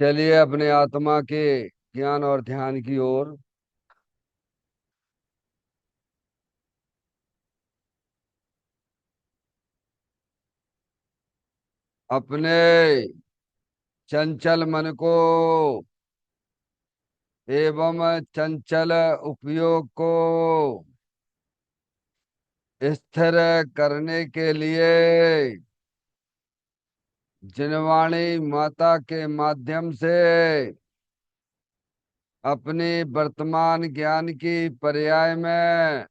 चलिए अपने आत्मा के ज्ञान और ध्यान की ओर। अपने चंचल मन को एवं चंचल उपयोग को स्थिर करने के लिए जिनवाणी माता के माध्यम से अपने वर्तमान ज्ञान की पर्याय में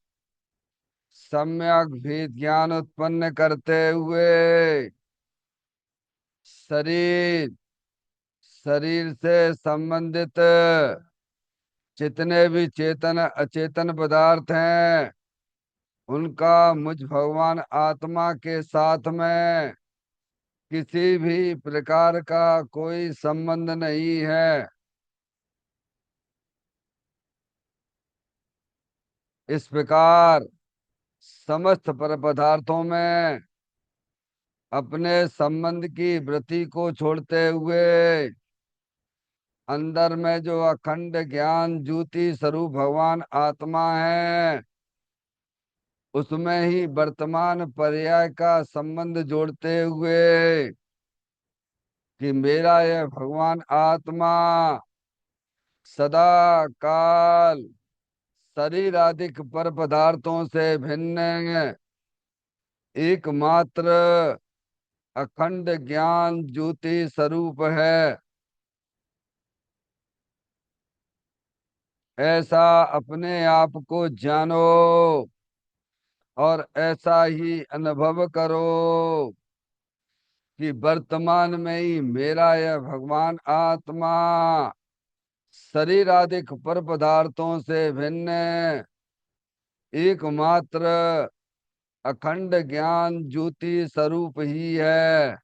सम्यक भी ज्ञान उत्पन्न करते हुए शरीर शरीर से संबंधित जितने भी चेतन अचेतन पदार्थ हैं उनका मुझ भगवान आत्मा के साथ में किसी भी प्रकार का कोई संबंध नहीं है। इस प्रकार समस्त पर पदार्थों में अपने संबंध की वृत्ति को छोड़ते हुए अंदर में जो अखंड ज्ञान ज्योति स्वरूप भगवान आत्मा है उसमें ही वर्तमान पर्याय का संबंध जोड़ते हुए कि मेरा यह भगवान आत्मा सदा काल शरीर आदिक पर पदार्थों से भिन्न एकमात्र अखंड ज्ञान ज्योति स्वरूप है। ऐसा अपने आप को जानो और ऐसा ही अनुभव करो कि वर्तमान में ही मेरा यह भगवान आत्मा शरीर आदि पर पदार्थों से भिन्न एकमात्र अखंड ज्ञान ज्योति स्वरूप ही है।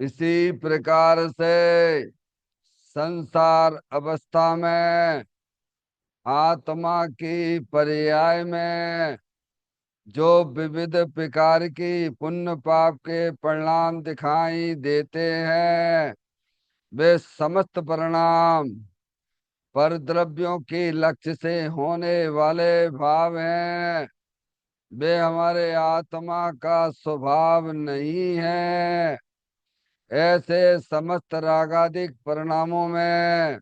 इसी प्रकार से संसार अवस्था में आत्मा की पर्याय में जो विविध प्रकार की पुण्य पाप के परिणाम दिखाई देते हैं वे समस्त परिणाम पर द्रव्यों के लक्ष्य से होने वाले भाव हैं। वे हमारे आत्मा का स्वभाव नहीं है। ऐसे समस्त रागादिक परिणामों में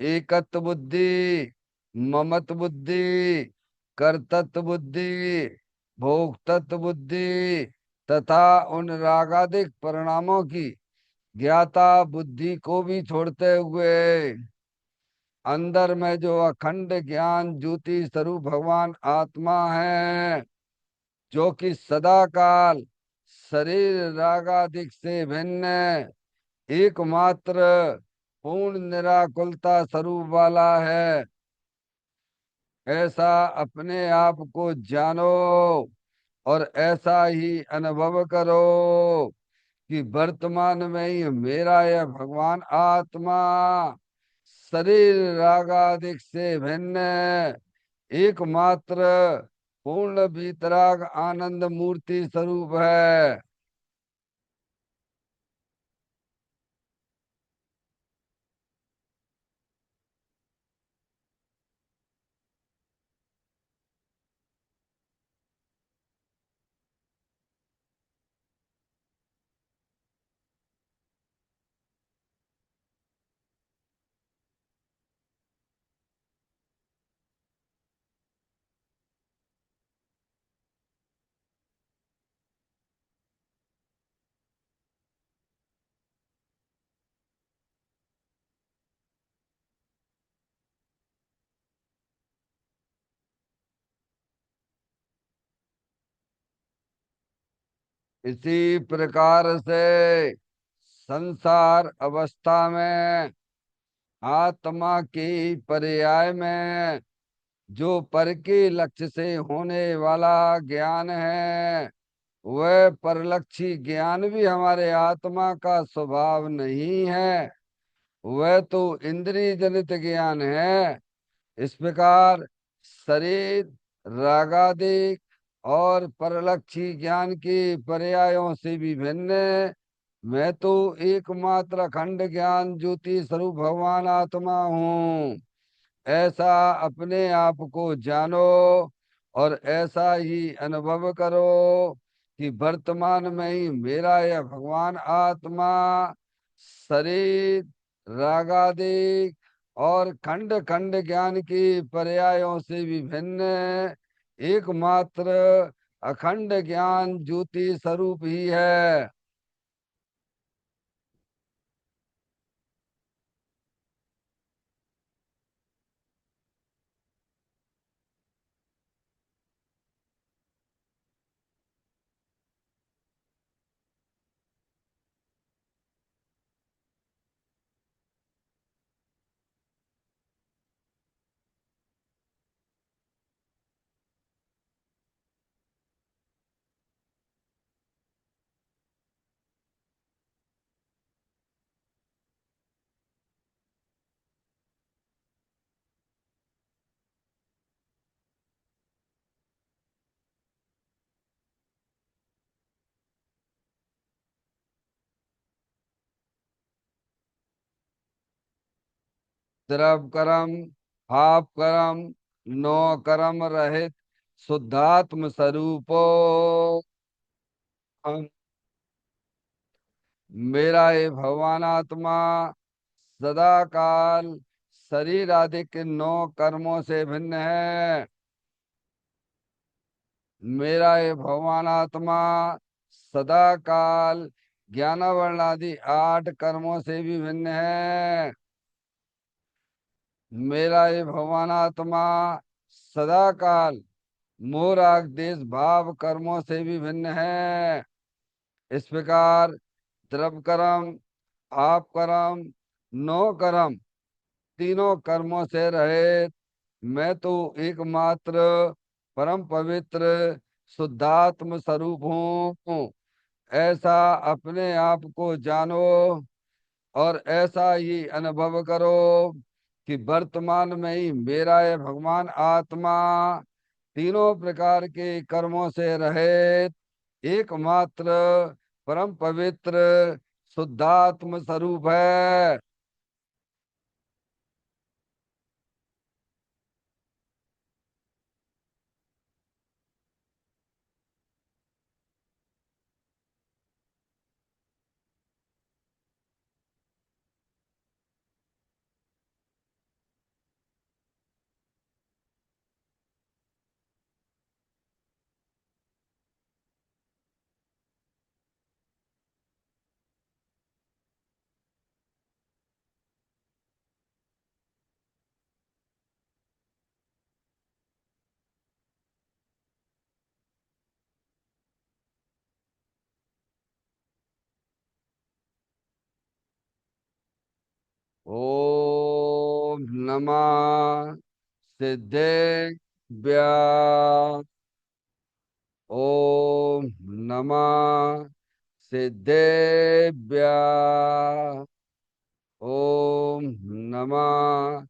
एकत्व बुद्धि, ममत्व बुद्धि, कर्तृत्व बुद्धि, भोक्तृत्व बुद्धि तथा उन रागादिक परिणामों की ज्ञाता बुद्धि को भी छोड़ते हुए अंदर में जो अखंड ज्ञान ज्योति स्वरूप भगवान आत्मा है जो कि सदा काल शरीर रागादिक से भिन्न एकमात्र पूर्ण निराकुलता स्वरूप वाला है। ऐसा अपने आप को जानो और ऐसा ही अनुभव करो कि वर्तमान में ही मेरा यह भगवान आत्मा शरीर रागादिक से भिन्न एकमात्र पूर्ण वीतराग आनंद मूर्ति स्वरूप है। इसी प्रकार से संसार अवस्था में आत्मा की पर्याय में जो पर के लक्ष्य से होने वाला ज्ञान है वह परलक्षी ज्ञान भी हमारे आत्मा का स्वभाव नहीं है, वह तो इंद्रिय जनित ज्ञान है। इस प्रकार शरीर, रागादिक और परलक्षी ज्ञान के पर्यायों से भी भिन्न मैं तो एकमात्र अखंड ज्ञान ज्योति स्वरूप भगवान आत्मा हूँ, ऐसा अपने आप को जानो और ऐसा ही अनुभव करो कि वर्तमान में ही मेरा यह भगवान आत्मा शरीर, रागादिक और खंड खंड ज्ञान की पर्यायों से भी भिन्न एकमात्र अखंड ज्ञान ज्योति स्वरूप ही है। द्रव कर्म, आप कर्म, नो कर्म रहित शुद्धात्म स्वरूपो हम। मेरा ये भगवान आत्मा सदा काल शरीर आदि के 9 कर्मों से भिन्न है। मेरा ये भगवान आत्मा सदा काल ज्ञानावरण आदि 8 कर्मों से भी भिन्न है। मेरा ये भगवान आत्मा सदा काल मोराग देश भाव कर्मों से भी भिन्न है। इस प्रकार द्रव कर्म, आप कर्म, नो कर्म तीनों कर्मों से रहित मैं तो एकमात्र परम पवित्र शुद्धात्म स्वरूप हूँ, ऐसा अपने आप को जानो और ऐसा ही अनुभव करो कि वर्तमान में ही मेरा ये भगवान आत्मा तीनों प्रकार के कर्मों से रहित एकमात्र परम पवित्र शुद्धात्म स्वरूप है। ओम नमः सिद्धेभ्य। ओम नमः सिद्धेभ्य। ओम नमः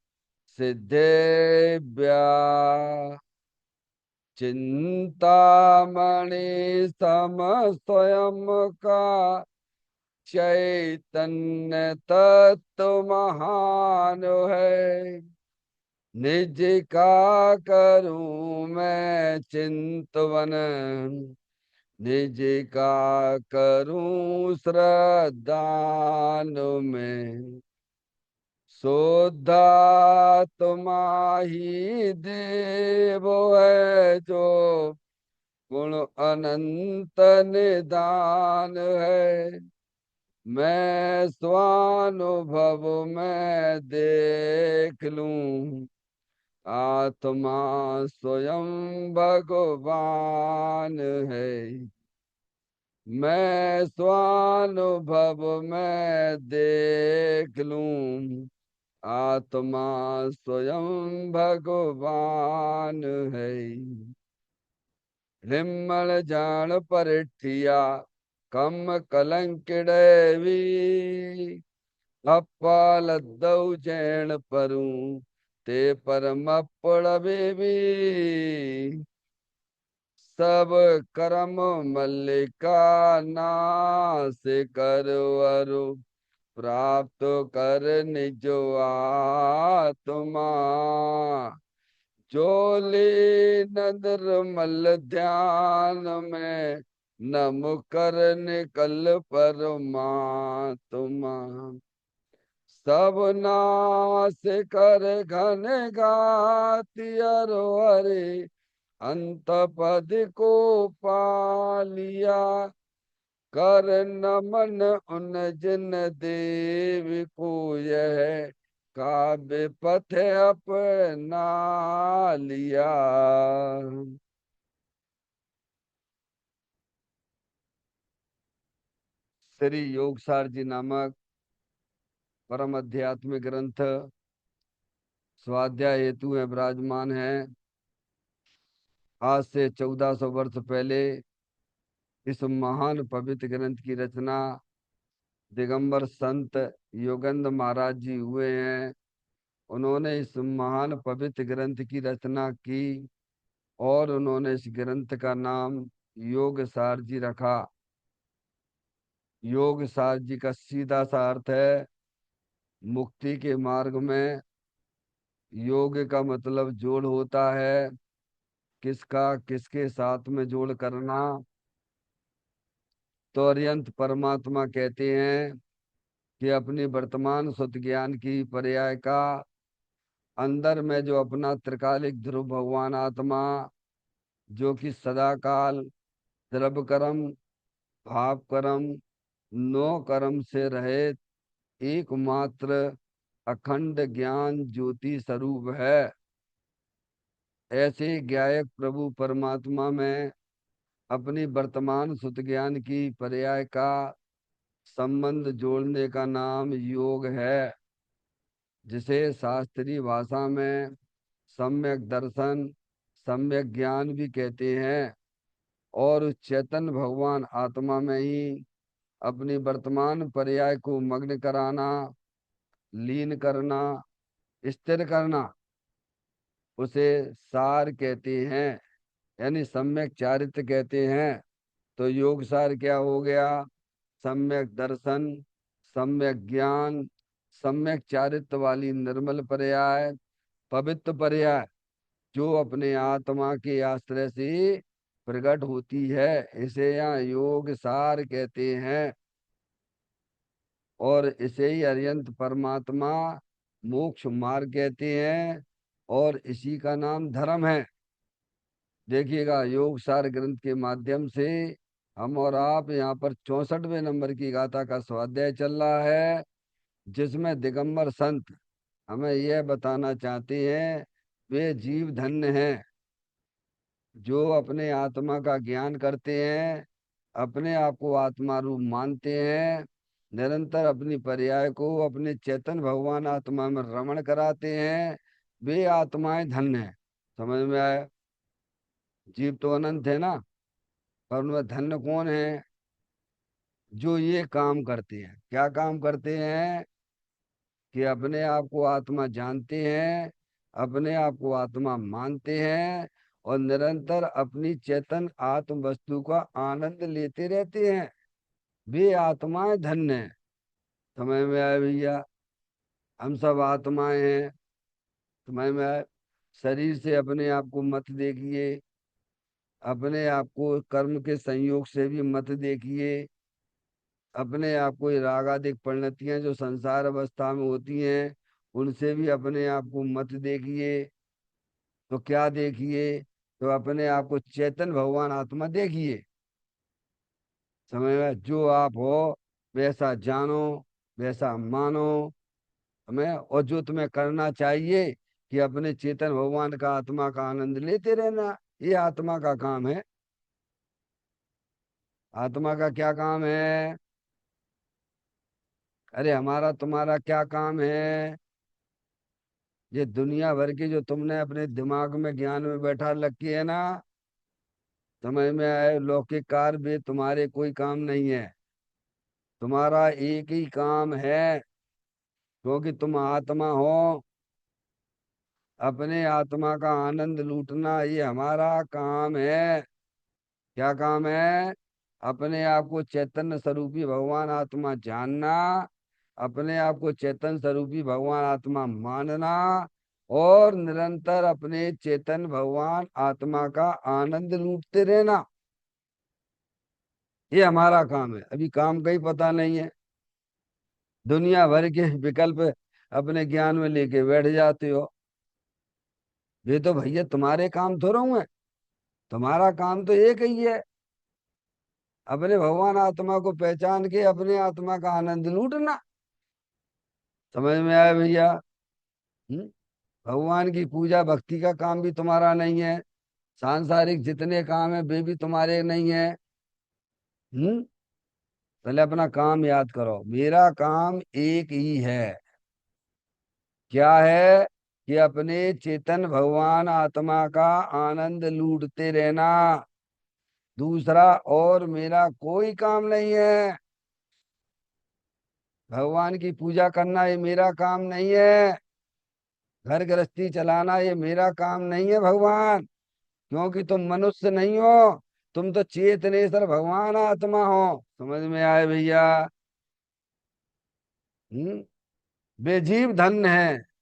सिद्धेभ्य। चिंतामणि सम स्वयं का चैतन्य तत्व महान है। निज का करूं मैं चिंतवन, निज का करूं श्रद्धान में। शुद्धात्मा ही देव है जो गुण अनंत निदान है। मैं स्वानुभव में देख लूं आत्मा स्वयं भगवान है। मैं स्वानुभव में देख लूं आत्मा स्वयं भगवान है। हिम्मल जान परिठिया कम कलंकिड़वी अप्पा लद्दऊ जैन परू ते परमपड़ बेबी सब करम मल्लिका नाश करवरु प्राप्त कर निजो आत्मा जोली नदर मल ध्यान में नम कर निकल परमात्मा सब नाश कर घन गाति अरो हरे अंत पद को पालिया कर नमन उन जिन देव को यह काव्य पथ अपना लिया। श्री योगसार जी नामक परम आध्यात्मिक ग्रंथ स्वाध्याय हेतु में विराजमान है। आज से 1400 वर्ष पहले इस महान पवित्र ग्रंथ की रचना दिगंबर संत योगेंद्र महाराज जी हुए हैं। उन्होंने इस महान पवित्र ग्रंथ की रचना की और उन्होंने इस ग्रंथ का नाम योग सार जी रखा। योग सार जी का सीधा सा अर्थ है मुक्ति के मार्ग में योग का मतलब जोड़ होता है। किसका किसके साथ में जोड़ करना। तो अर्यंत परमात्मा कहते हैं कि अपनी वर्तमान सुत ज्ञान की पर्याय का अंदर में जो अपना त्रिकालिक ध्रुव भगवान आत्मा जो कि सदा काल द्रव्य कर्म भाव कर्म नो कर्म से रहित एकमात्र अखंड ज्ञान ज्योति स्वरूप है। ऐसे ज्ञायक प्रभु परमात्मा में अपनी वर्तमान सुत ज्ञान की पर्याय का संबंध जोड़ने का नाम योग है, जिसे शास्त्रीय भाषा में सम्यक दर्शन सम्यक ज्ञान भी कहते हैं। और उस चैतन्य भगवान आत्मा में ही अपनी वर्तमान पर्याय को मग्न कराना, लीन करना, स्थिर करना उसे सार कहते हैं, यानी सम्यक चारित्र कहते हैं। तो योग सार क्या हो गया? सम्यक दर्शन, सम्यक ज्ञान, सम्यक चारित्र वाली निर्मल पर्याय, पवित्र पर्याय जो अपने आत्मा के आश्रय से प्रकट होती है, इसे यहाँ योग सार कहते हैं। और इसे ही अरियंत परमात्मा मोक्ष मार्ग कहते हैं और इसी का नाम धर्म है। देखिएगा योग सार ग्रंथ के माध्यम से हम और आप यहाँ पर 64वें नंबर की गाथा का स्वाध्याय चल रहा है, जिसमें दिगंबर संत हमें यह बताना चाहते हैं वे जीव धन्य हैं जो अपने आत्मा का ज्ञान करते हैं, अपने आप को आत्मा रूप मानते हैं, निरंतर अपनी पर्याय को अपने चेतन भगवान आत्मा में रमण कराते हैं। वे आत्माएं धन्य हैं। समझ में आया? जीव तो अनंत है ना, पर उनमें धन्य कौन है? जो ये काम करते हैं। क्या काम करते हैं? कि अपने आप को आत्मा जानते हैं, अपने आप को आत्मा मानते हैं और निरंतर अपनी चेतन आत्म वस्तु का आनंद लेते रहते हैं। वे आत्माएं धन्य हैं। समझ में आया भैया? हम सब आत्माएं हैं। समझ में आया? शरीर से अपने आप को मत देखिए, अपने आप को कर्म के संयोग से भी मत देखिए, अपने आप को ये रागादिक परिणतियां जो संसार अवस्था में होती हैं उनसे भी अपने आप को मत देखिए। तो क्या देखिए? तो अपने आप को चेतन भगवान आत्मा देखिए। समझ में? जो आप हो वैसा जानो, वैसा मानो। हमें और जो तुम्हें करना चाहिए कि अपने चेतन भगवान का आत्मा का आनंद लेते रहना। ये आत्मा का काम है। आत्मा का क्या काम है? अरे हमारा तुम्हारा क्या काम है? ये दुनिया भर की जो तुमने अपने दिमाग में ज्ञान में बैठा रखी है ना, समझ में आए? लौकिक कार्य भी तुम्हारे कोई काम नहीं है। तुम्हारा एक ही काम है, क्योंकि तुम आत्मा हो। अपने आत्मा का आनंद लूटना ये हमारा काम है। क्या काम है? अपने आप को चैतन्य स्वरूपी भगवान आत्मा जानना, अपने आप को चैतन्य स्वरूपी भगवान आत्मा मानना, और निरंतर अपने चेतन भगवान आत्मा का आनंद लूटते रहना। ये हमारा काम है। अभी काम का ही पता नहीं है, दुनिया भर के विकल्प अपने ज्ञान में लेके बैठ जाते हो। ये तो भैया तुम्हारे काम थोड़ा हुए। तुम्हारा काम तो एक ही है, अपने भगवान आत्मा को पहचान के अपने आत्मा का आनंद लूटना। समझ में आया भैया? हम्म? भगवान की पूजा भक्ति का काम भी तुम्हारा नहीं है। सांसारिक जितने काम है वे भी तुम्हारे नहीं है। हम्म? पहले अपना काम याद करो। मेरा काम एक ही है। क्या है? कि अपने चेतन भगवान आत्मा का आनंद लूटते रहना। दूसरा और मेरा कोई काम नहीं है। भगवान की पूजा करना ये मेरा काम नहीं है। घर गृहस्थी चलाना ये मेरा काम नहीं है भगवान। क्योंकि तुम मनुष्य नहीं हो, तुम तो चेतनेश्वर भगवान आत्मा हो। समझ में आए भैया? हम्म? वे जीव धन्य है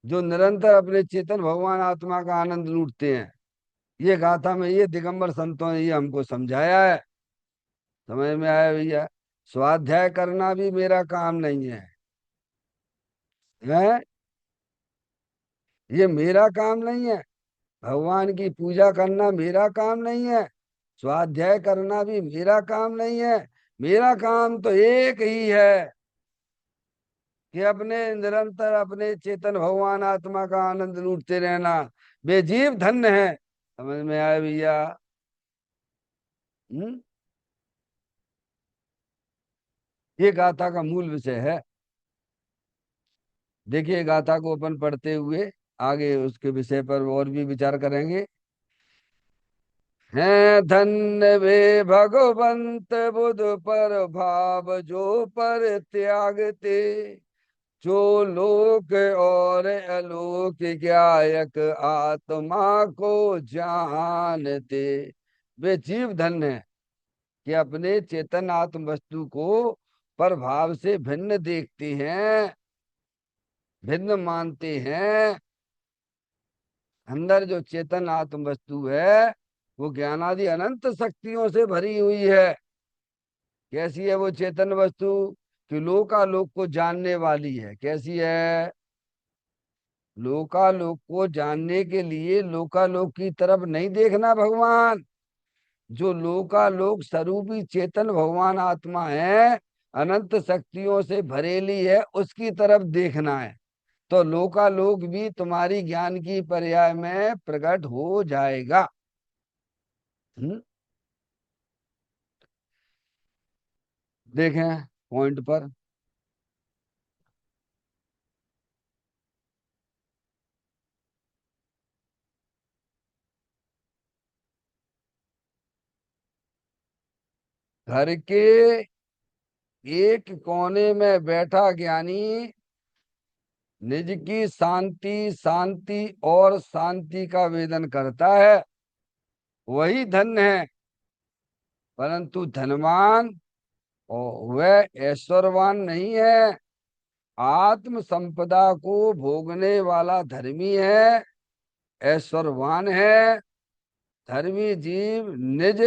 जो निरंतर अपने चेतन भगवान आत्मा का आनंद लूटते हैं। ये गाथा में ये दिगंबर संतों ने ये हमको समझाया है। समझ में आया भैया? स्वाध्याय करना भी मेरा काम नहीं है। हैं? ये मेरा काम नहीं है। भगवान की पूजा करना मेरा काम नहीं है। स्वाध्याय करना भी मेरा काम नहीं है। मेरा काम तो एक ही है, कि अपने निरंतर अपने चेतन भगवान आत्मा का आनंद लूटते रहना। वे जीव धन्य है। समझ में आया भैया? हम्म? ये गाथा का मूल विषय है। देखिए गाथा को अपन पढ़ते हुए आगे उसके विषय पर और भी विचार करेंगे। हैं धन्य वे भगवंत बुध पर भाव जो पर त्यागते, जो लोक और अलोक गायक आत्मा को जानते। वे जीव धन्य है कि अपने चेतन आत्म वस्तु को प्रभाव से भिन्न देखते हैं, भिन्न मानते हैं। अंदर जो चेतन आत्म वस्तु है वो ज्ञानादि अनंत शक्तियों से भरी हुई है। कैसी है वो चेतन वस्तु? कि लोकालोक को जानने वाली है। कैसी है? लोकालोक को जानने के लिए लोकालोक की तरफ नहीं देखना भगवान। जो लोकालोक स्वरूपी चेतन भगवान आत्मा है, अनंत शक्तियों से भरेली है, उसकी तरफ देखना है। तो लोकालोक भी तुम्हारी ज्ञान की पर्याय में प्रकट हो जाएगा। हम्म? देखें पॉइंट पर। घर के एक कोने में बैठा ज्ञानी निज की शांति शांति और शांति का वेदन करता है, वही धन्य है। परंतु धनवान और वह ऐश्वर्यवान नहीं है। आत्म संपदा को भोगने वाला धर्मी है, ऐश्वर्यवान है। धर्मी जीव निज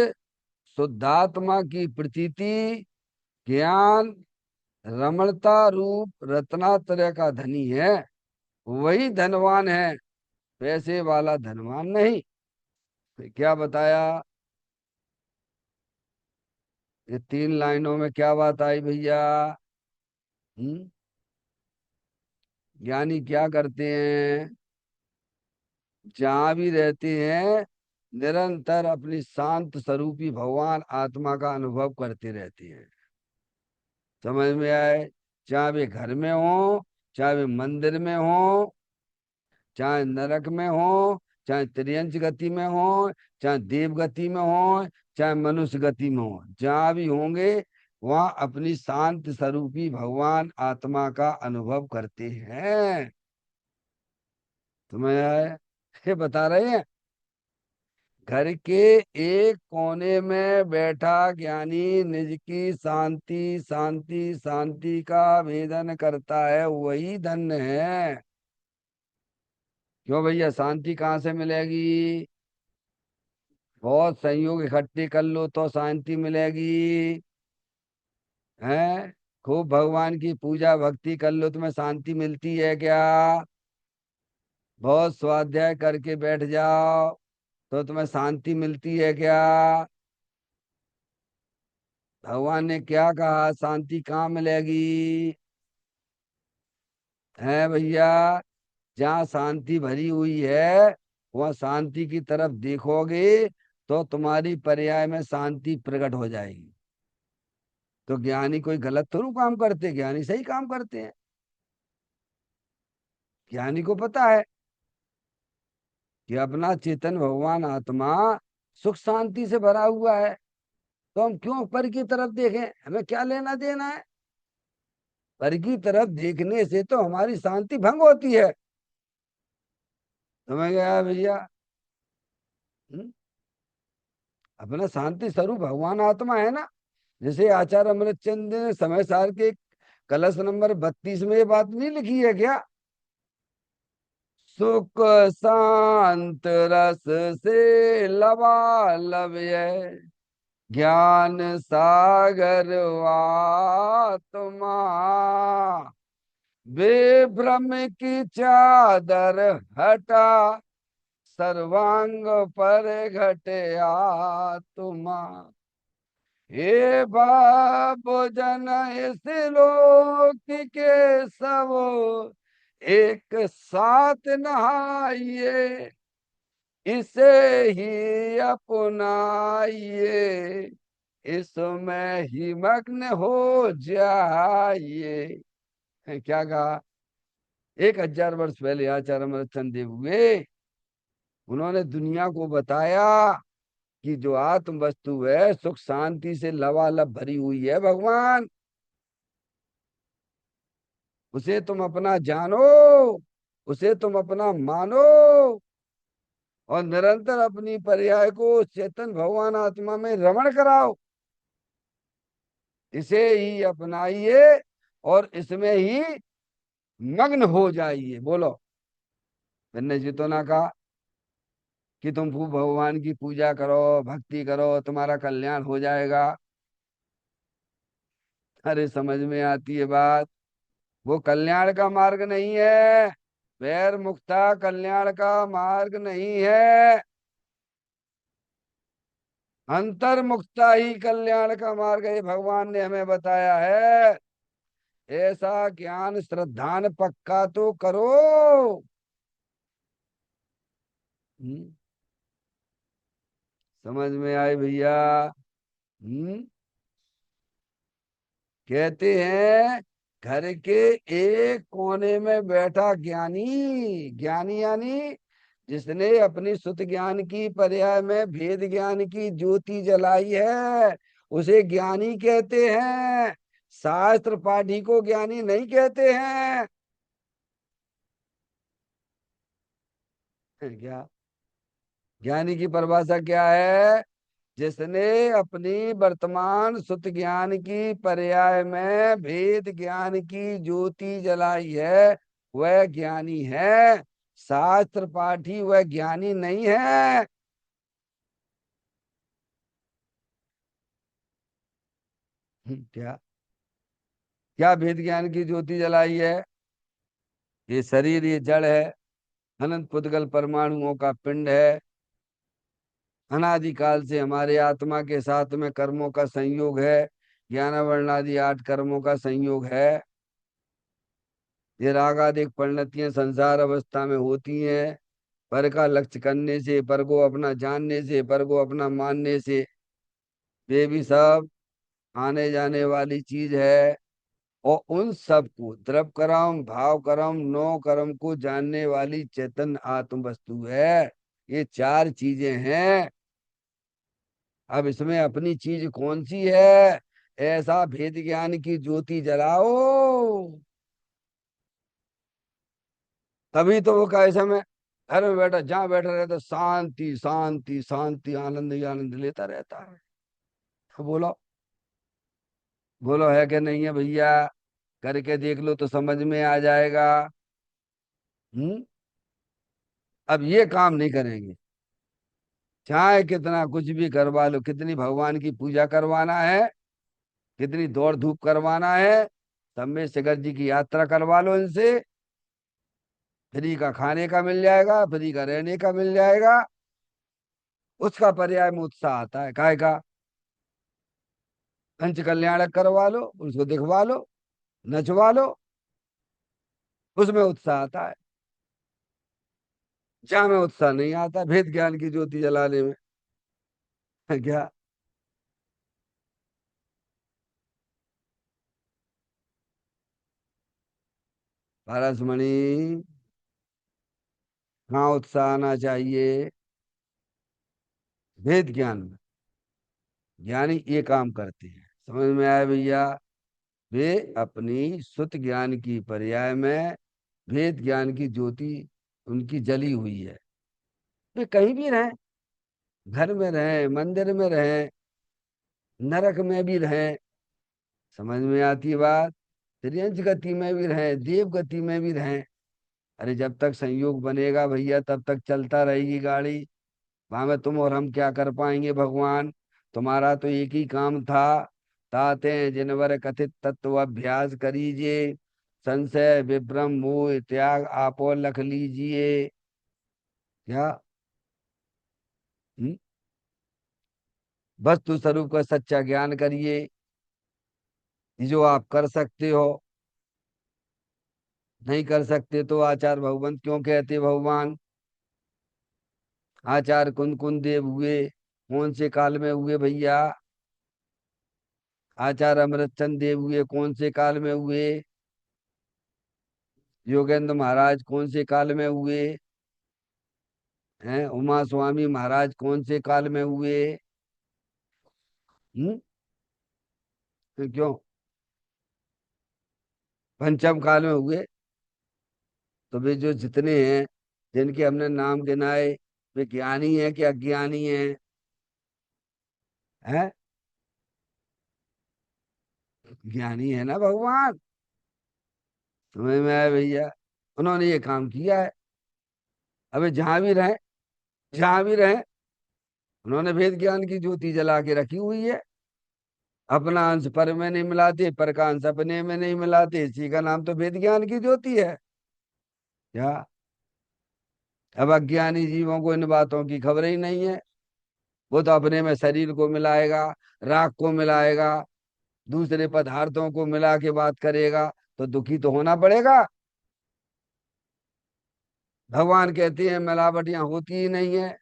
शुद्धात्मा की प्रतीति, ज्ञान, रमणता रूप रत्नात्रय का धनी है, वही धनवान है, पैसे वाला धनवान नहीं। तो क्या बताया? ये 3 लाइनों में क्या बात आई भैया? हम्म? ज्ञानी क्या करते हैं? जहां भी रहते हैं निरंतर अपनी शांत स्वरूपी भगवान आत्मा का अनुभव करते रहते हैं। समझ में आए? चाहे वे घर में हो, चाहे वे मंदिर में हो, चाहे नरक में हो, चाहे त्रियंच गति में हो, चाहे देव गति में हो, चाहे मनुष्य गति में हो, जहां भी होंगे वहां अपनी शांत स्वरूपी भगवान आत्मा का अनुभव करते हैं। तुम्हें ये बता रहे हैं। घर के एक कोने में बैठा ज्ञानी निज की शांति शांति शांति का वेदन करता है, वही धन्य है। क्यों भैया, शांति कहाँ से मिलेगी? बहुत संयोग इकट्ठे कर लो तो शांति मिलेगी। हैं? खूब भगवान की पूजा भक्ति कर लो, तुम्हें शांति मिलती है क्या? बहुत स्वाध्याय करके बैठ जाओ तो तुम्हें शांति मिलती है क्या? भगवान ने क्या कहा, शांति कहाँ मिलेगी? है भैया, जहाँ शांति भरी हुई है वहाँ शांति की तरफ देखोगे तो तुम्हारी पर्याय में शांति प्रकट हो जाएगी। तो ज्ञानी कोई गलत थोड़ा काम करते, ज्ञानी सही काम करते हैं। ज्ञानी को पता है कि अपना चेतन भगवान आत्मा सुख शांति से भरा हुआ है, तो हम क्यों पर की तरफ देखें? हमें क्या लेना देना है? पर की तरफ देखने से तो हमारी शांति भंग होती है। समझ गया भैया? हम्म? अपना शांति स्वरूप भगवान आत्मा है ना। जैसे आचार्य अमृतचंद ने समय सार के कलश नंबर 32 में ये बात नहीं लिखी है क्या? सुख शांत रस से लबालब है, ज्ञान सागर आत्मा, बेभ्रम की चादर हटा, सर्वांग पर घटे आत्मा। हे बाबो जन इस लोक के सब एक साथ नहाइए, इसे ही अपनाइए, इसमें ही मग्न हो जाइए। क्या कहा? 1000 वर्ष पहले आचार्य अमरचंद देव हुए, उन्होंने दुनिया को बताया कि जो आत्म वस्तु है सुख शांति से लबालब भरी हुई है भगवान, उसे तुम अपना जानो, उसे तुम अपना मानो, और निरंतर अपनी पर्याय को चेतन भगवान आत्मा में रमण कराओ। इसे ही अपनाइए और इसमें ही मग्न हो जाइए। बोलो, मैंने जी तो ना कहा कि तुम खूब भगवान की पूजा करो, भक्ति करो, तुम्हारा कल्याण हो जाएगा। अरे समझ में आती है बात? वो कल्याण का मार्ग नहीं है, वैर मुक्ता कल्याण का मार्ग नहीं है, अंतर मुक्ता ही कल्याण का मार्ग है, भगवान ने हमें बताया है। ऐसा ज्ञान श्रद्धान पक्का तो करो। हम्म, समझ में आए भैया? हम्म। कहते हैं घर के एक कोने में बैठा ज्ञानी, ज्ञानी यानी जिसने अपनी सुत ज्ञान की पर्याय में भेद ज्ञान की ज्योति जलाई है, उसे ज्ञानी कहते हैं। शास्त्र पाठी को ज्ञानी नहीं कहते हैं। क्या? ज्ञानी की परिभाषा क्या है? जिसने अपनी वर्तमान सुत ज्ञान की पर्याय में भेद ज्ञान की ज्योति जलाई है, वह ज्ञानी है। शास्त्र पाठी वह ज्ञानी नहीं है। क्या? क्या भेद ज्ञान की ज्योति जलाई है? ये शरीर, ये जड़ है, अनंत पुद्गल परमाणुओं का पिंड है, अनादिकाल से हमारे आत्मा के साथ में कर्मों का संयोग है, ज्ञान वर्ण आदि 8 कर्मों का संयोग है। ये राग आदि परिणतियां संसार अवस्था में होती हैं, पर का लक्ष्य करने से, पर को अपना जानने से, पर को अपना मानने से, वे भी सब आने जाने वाली चीज है। और उन सब को द्रव कर्म भाव कर्म 9 कर्म को जानने वाली चेतन आत्म वस्तु है। ये चार चीजें हैं। अब इसमें अपनी चीज कौन सी है? ऐसा भेद ज्ञान की ज्योति जलाओ, तभी तो वो कहे समय घर में बैठा, जहां बैठा रहता, शांति शांति शांति, आनंद ही आनंद लेता रहता है। तो बोलो, बोलो है कि नहीं है भैया? करके देख लो तो समझ में आ जाएगा। हम्म। अब ये काम नहीं करेंगे, चाहे कितना कुछ भी करवा लो, कितनी भगवान की पूजा करवाना है, कितनी दौड़ धूप करवाना है, सब में शिखर जी की यात्रा करवा लो इनसे, फ्री का खाने का मिल जाएगा, फ्री का रहने का मिल जाएगा। उसका पर्याय में उत्साह आता है, काय का? पंच कल्याणक करवा लो, उसको दिखवा लो, नचवा लो, उसमें उत्साह आता है। जहाँ में उत्साह नहीं आता, भेद ज्ञान की ज्योति जलाने में क्या? पारसमणि, कहाँ उत्साह आना चाहिए? भेद ज्ञान में। ज्ञानी ये काम करते हैं, समझ में आया भैया? वे अपनी सुत ज्ञान की पर्याय में भेद ज्ञान की ज्योति उनकी जली हुई है। वे कहीं भी रहें, घर में रहें, मंदिर में रहें, नरक में भी रहें, समझ में आती है बात? त्रियंच गति में भी रहें, देव गति में भी रहें, अरे जब तक संयोग बनेगा भैया तब तक चलता रहेगी गाड़ी। वहां में तुम और हम क्या कर पाएंगे भगवान? तुम्हारा तो एक ही काम था, ताते जिनवर कथित तत्व अभ्यास करीजिए, संशय विभ्रम मोह त्याग आपो लख लीजिए। क्या? हम्म? वस्तु स्वरूप का सच्चा ज्ञान करिए, ये जो आप कर सकते हो। नहीं कर सकते तो आचार भगवंत क्यों कहते भगवान? आचार कुन कुन देव हुए, कौन से काल में हुए भैया? आचार्य अमृतचंद देव हुए कौन से काल में हुए? योगेंद्र महाराज कौन से काल में हुए हैं? उमा स्वामी महाराज कौन से काल में हुए? हम्म? तो क्यों पंचम काल में हुए? तो वे जो जितने हैं, जिनके हमने नाम गिनाए, वे ज्ञानी हैं कि अज्ञानी हैं? हैं? ज्ञानी है ना भगवान। समझ में आया भैया? उन्होंने ये काम किया है। अबे जहां भी रहे, जहां भी रहे, उन्होंने भेद ज्ञान की ज्योति जला के रखी हुई है। अपना अंश पर में नहीं मिलाते, पर का अंश अपने में नहीं मिलाते, इसी का नाम तो वेद ज्ञान की ज्योति है। क्या? अब अज्ञानी जीवों को इन बातों की खबर ही नहीं है। वो तो अपने में शरीर को मिलाएगा, राख को मिलाएगा, दूसरे पदार्थों को मिला के बात करेगा, तो दुखी तो होना पड़ेगा। भगवान कहते हैं मिलावटियां होती ही नहीं है।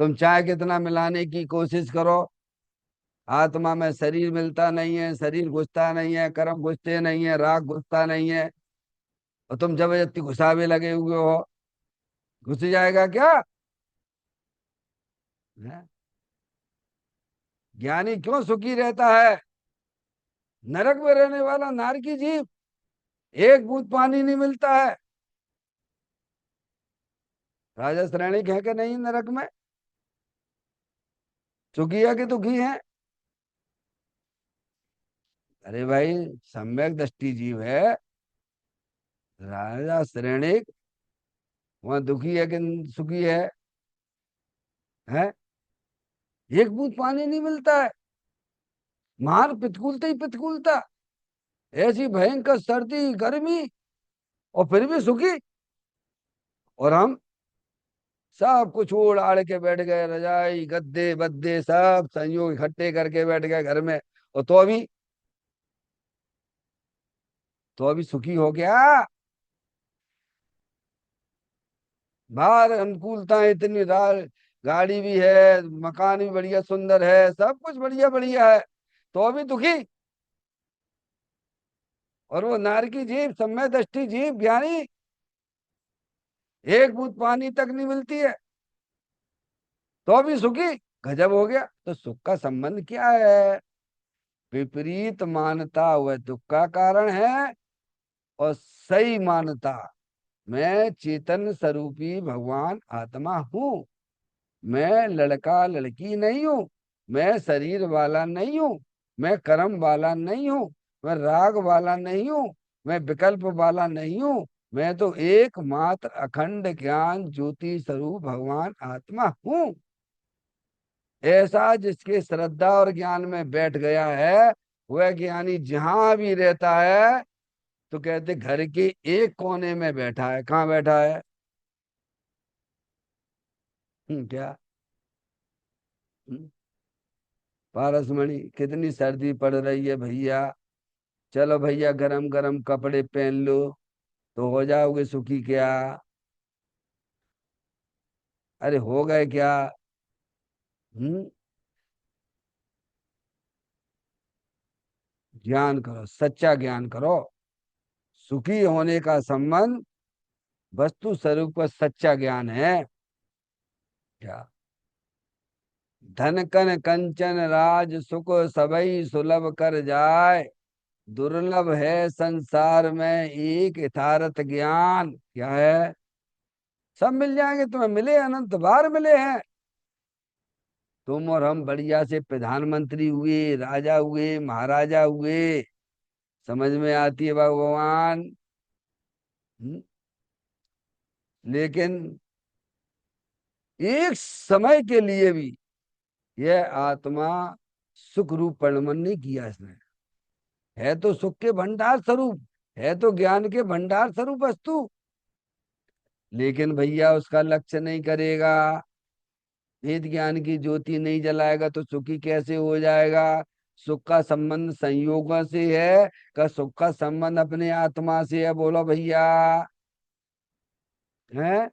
तुम चाहे कितना मिलाने की कोशिश करो, आत्मा में शरीर मिलता नहीं है, शरीर घुसता नहीं है, कर्म घुसते नहीं है, राग घुसता नहीं है, और तुम जबरदस्ती घुसावे लगे हुए हो। घुस जाएगा क्या? हैं? ज्ञानी क्यों सुखी रहता है? नरक में रहने वाला नार की जीव, एक बूंद पानी नहीं मिलता है। राजा श्रेणी है कि नहीं नरक में? सुखी है कि दुखी है? अरे भाई, सम्यक दृष्टि जीव है, राजा श्रेणी, वहां दुखी है कि सुखी है? है? एक बूंद पानी नहीं मिलता है, महान प्रतिकूलता ही प्रतिकूलता, ऐसी भयंकर सर्दी गर्मी, और फिर भी सुखी। और हम सब कुछ ओढ़ आड़ के बैठ गए, रजाई गद्दे बद्दे सब संयोग इकट्ठे करके बैठ गए घर में, और तो अभी सुखी हो गया? बाहर अनुकूलता इतनी गाड़ी भी है, मकान भी बढ़िया सुंदर है, सब कुछ बढ़िया बढ़िया है, तो अभी दुखी? और वो नार की जीव, सम्य दृष्टि जीव ज्ञानी, एक बूंद पानी तक नहीं मिलती है तो भी सुखी। गजब हो गया। तो सुख का संबंध क्या है? विपरीत मानता वह दुख का कारण है, और सही मानता मैं चेतन स्वरूपी भगवान आत्मा हूँ। मैं लड़का लड़की नहीं हूँ, मैं शरीर वाला नहीं हूँ, मैं कर्म वाला नहीं हूँ, मैं राग वाला नहीं हूँ, मैं विकल्प वाला नहीं हूँ। मैं तो एकमात्र अखंड ज्ञान ज्योति स्वरूप भगवान आत्मा हूँ। ऐसा जिसके श्रद्धा और ज्ञान में बैठ गया है, वह ज्ञानी जहां भी रहता है तो कहते घर के एक कोने में बैठा है। कहाँ बैठा है? क्या? हम्म, पारसमणि, कितनी सर्दी पड़ रही है भैया। चलो भैया, गरम गरम कपड़े पहन लो तो हो जाओगे सुखी क्या? अरे हो गए क्या? हम्म। ज्ञान करो, सच्चा ज्ञान करो। सुखी होने का संबंध वस्तु स्वरूप का सच्चा ज्ञान है। क्या? धन कन कंचन राज सुख सबई सुलभ कर जाए, दुर्लभ है संसार में एक यथार्थ ज्ञान। क्या है? सब मिल जाएंगे तुम्हें, मिले अनंत बार मिले हैं। तुम और हम बढ़िया से प्रधानमंत्री हुए, राजा हुए, महाराजा हुए, समझ में आती है भगवान। हम्म, लेकिन एक समय के लिए भी यह आत्मा सुख रूप परिणमन नहीं किया इसने। है तो सुख के भंडार स्वरूप, है तो ज्ञान के भंडार स्वरूप वस्तु, लेकिन भैया उसका लक्ष्य नहीं करेगा, वेद ज्ञान की ज्योति नहीं जलाएगा तो सुखी कैसे हो जाएगा? सुख का संबंध संयोगों से है, का सुख का संबंध अपने आत्मा से है? बोलो भैया। है?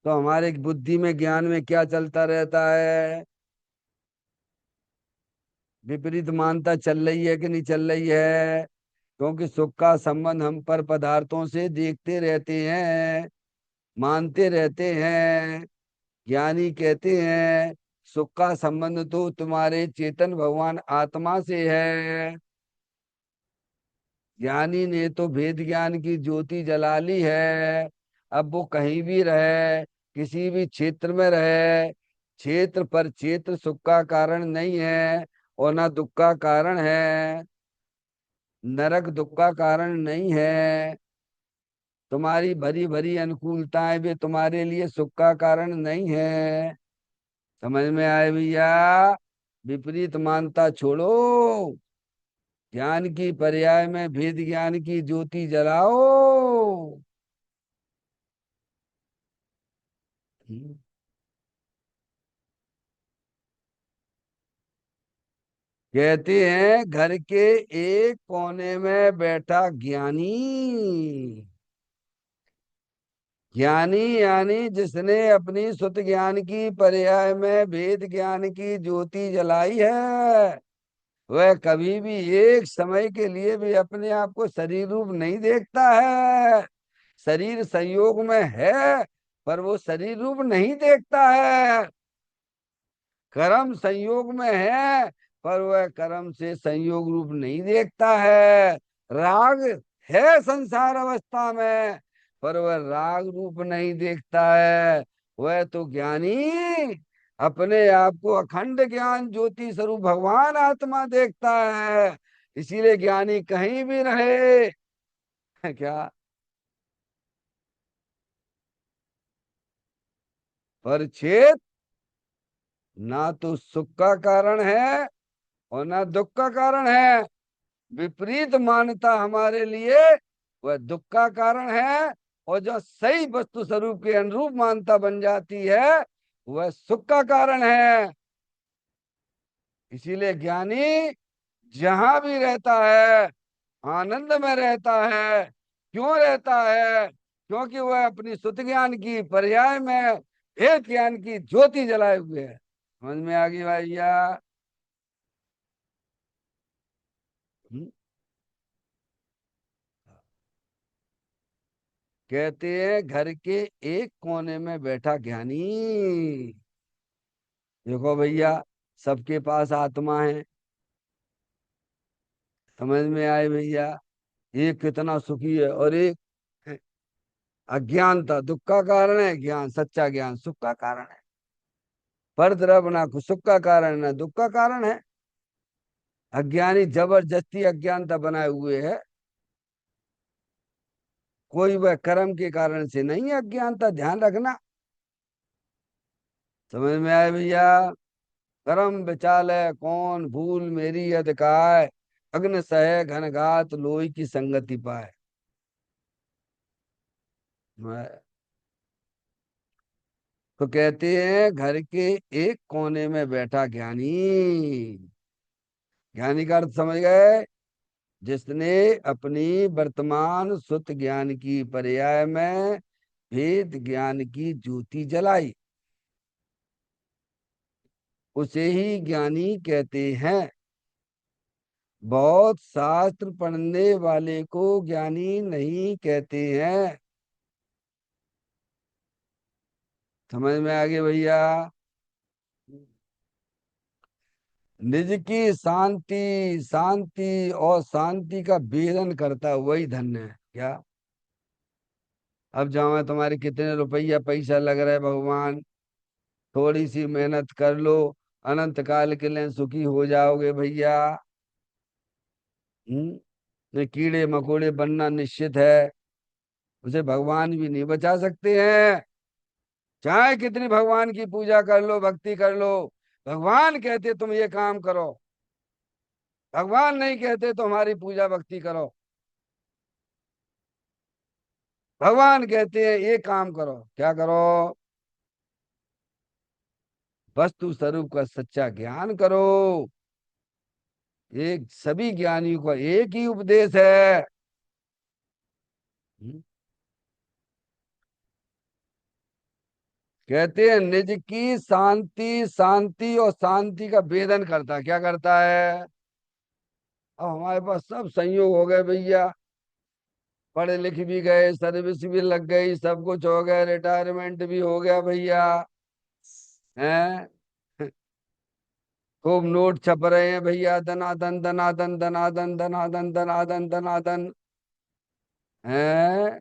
तो हमारे बुद्धि में ज्ञान में क्या चलता रहता है? विपरीत मानता चल रही है कि नहीं चल रही है? क्योंकि सुख का संबंध हम पर पदार्थों से देखते रहते हैं, मानते रहते हैं। ज्ञानी कहते हैं सुख का संबंध तो तुम्हारे चेतन भगवान आत्मा से है। ज्ञानी ने तो भेद ज्ञान की ज्योति जला ली है। अब वो कहीं भी रहे, किसी भी क्षेत्र में रहे, क्षेत्र पर क्षेत्र सुख का कारण नहीं है और ना दुख का कारण है। नरक दुख का कारण नहीं है। तुम्हारी भरी भरी अनुकूलताएं भी तुम्हारे लिए सुख का कारण नहीं है। समझ में आए भैया? विपरीत मानता छोड़ो, ज्ञान की पर्याय में भेद ज्ञान की ज्योति जलाओ। हम्म। कहते हैं घर के एक कोने में बैठा ज्ञानी। ज्ञानी यानी जिसने अपनी सुत ज्ञान की पर्याय में वेद ज्ञान की ज्योति जलाई है, वह कभी भी एक समय के लिए भी अपने आप को शरीर रूप नहीं देखता है। शरीर संयोग में है, पर वो शरीर रूप नहीं देखता है। कर्म संयोग में है, पर वह कर्म से संयोग रूप नहीं देखता है। राग है संसार अवस्था में, पर वह राग रूप नहीं देखता है। वह तो ज्ञानी अपने आप को अखंड ज्ञान ज्योति स्वरूप भगवान आत्मा देखता है। इसीलिए ज्ञानी कहीं भी रहे क्या, पर छेद ना तो सुख का कारण है और ना दुख का कारण है। विपरीत मान्यता हमारे लिए वह दुख का कारण है, और जो सही वस्तु स्वरूप के अनुरूप मान्यता बन जाती है वह सुख का कारण है। इसीलिए ज्ञानी जहां भी रहता है आनंद में रहता है। क्यों रहता है? क्योंकि वह अपनी सुत ज्ञान की पर्याय में भेद ज्ञान की ज्योति जलाए हुए है। समझ में आ गई भैया? हम्म, कहते हैं घर के एक कोने में बैठा ज्ञानी। देखो भैया, सबके पास आत्मा है। समझ में आए भैया? एक कितना सुखी है और एक है। अज्ञानता दुख का कारण है, ज्ञान सच्चा ज्ञान सुख का कारण है। पर तरफ ना सुख का कारण ना दुख का कारण है। अज्ञानी जबरदस्ती अज्ञानता बनाए हुए है। कोई वह कर्म के कारण से नहीं है अज्ञानता, ध्यान रखना। समझ में आए भैया? कर्म विचाले कौन भूल मेरी यद काय, अग्न सह घनघात लोई की संगति पाए। तो कहते हैं घर के एक कोने में बैठा ज्ञानी। ज्ञानी का अर्थ समझ गए? जिसने अपनी वर्तमान सुत ज्ञान की पर्याय में भेद ज्ञान की ज्योति जलाई, उसे ही ज्ञानी कहते हैं। बहुत शास्त्र पढ़ने वाले को ज्ञानी नहीं कहते हैं। समझ में आ गए भैया? निज की शांति, शांति और शांति का भेदन करता है वही धन्य है। क्या? अब जाओ तुम्हारे कितने रुपया पैसा लग रहा है भगवान, थोड़ी सी मेहनत कर लो, अनंत काल के लिए सुखी हो जाओगे भैया। ये कीड़े मकोड़े बनना निश्चित है, उसे भगवान भी नहीं बचा सकते हैं। चाहे कितनी भगवान की पूजा कर लो, भक्ति कर लो, भगवान कहते तुम ये काम करो, भगवान नहीं कहते तो हमारी पूजा भक्ति करो। भगवान कहते हैं ये काम करो, क्या करो? वस्तु स्वरूप का सच्चा ज्ञान करो। एक सभी ज्ञानियों का एक ही उपदेश है। हम्म, कहते हैं निज की शांति, शांति और शांति का भेदन करता है। क्या करता है? अब हमारे पास सब संयोग हो गए भैया, पढ़े लिख भी गए, सर्विस भी लग गई, सब कुछ हो गया, रिटायरमेंट भी हो गया भैया। हैं? खूब नोट छप रहे हैं भैया, धनादन धनादन धनादन धनादन धनादन धनादन। हैं?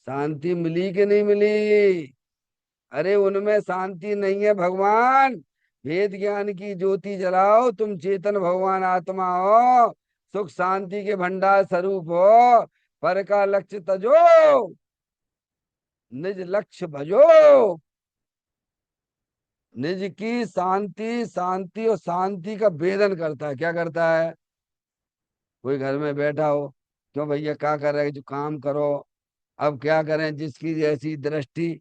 शांति मिली कि नहीं मिली? अरे उनमें शांति नहीं है भगवान। वेद ज्ञान की ज्योति जलाओ, तुम चेतन भगवान आत्मा हो, सुख शांति के भंडार स्वरूप हो। पर का लक्ष्य तजो, निज लक्ष्य भजो। निज की शांति, शांति और शांति का भेदन करता है। क्या करता है? कोई घर में बैठा हो, क्यों भैया क्या कर रहे हैं? जो काम करो। अब क्या करें, जिसकी जैसी दृष्टि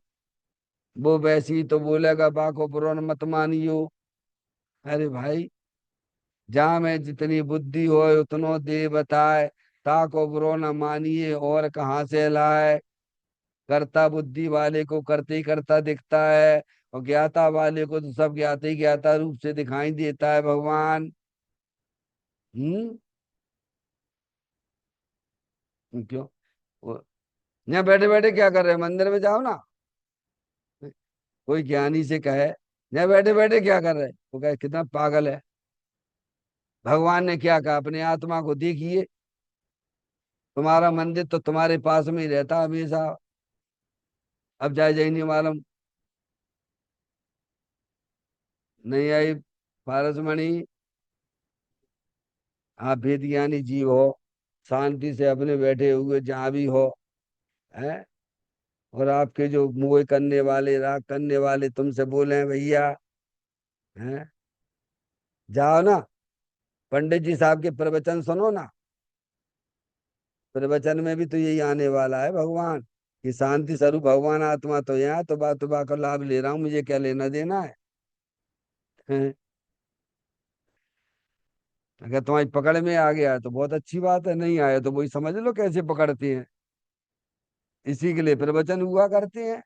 वो वैसी, तो बोलेगा बाको पुरो मत मानियो। अरे भाई, जहाँ में जितनी बुद्धि हो उतनो दे बताए, ताको बुरो न मानिए और कहाँ से लाए। करता बुद्धि वाले को करते ही करता दिखता है, और ज्ञाता वाले को तो सब ज्ञाता ही ज्ञाता रूप से दिखाई देता है भगवान। हम्म। क्यों? वो यहाँ बैठे बैठे क्या कर रहे हैं? मंदिर में जाओ ना। कोई ज्ञानी से कहे यहाँ बैठे बैठे क्या कर रहे हैं, वो कहे कितना पागल है। भगवान ने क्या कहा? अपने आत्मा को देखिए, तुम्हारा मंदिर तो तुम्हारे पास में ही रहता हमेशा। अब जाए जाए नहीं मालूम। नहीं आई पारसमणि? आप भेद ज्ञानी जीव हो, शांति से अपने बैठे हुए जहां भी हो, है। और आपके जो मुँह करने वाले, राग करने वाले तुमसे बोले हैं भैया, हैं, जाओ ना, पंडित जी साहब के प्रवचन सुनो ना। प्रवचन में भी तो यही आने वाला है भगवान, कि शांति स्वरूप भगवान आत्मा तो यहाँ, तो बात का लाभ ले रहा हूँ, मुझे क्या लेना देना है। हैं? अगर तुम्हारी पकड़ में आ गया तो बहुत अच्छी बात है, नहीं आया तो वही समझ लो कैसे पकड़ते हैं। इसी के लिए प्रवचन हुआ करते हैं।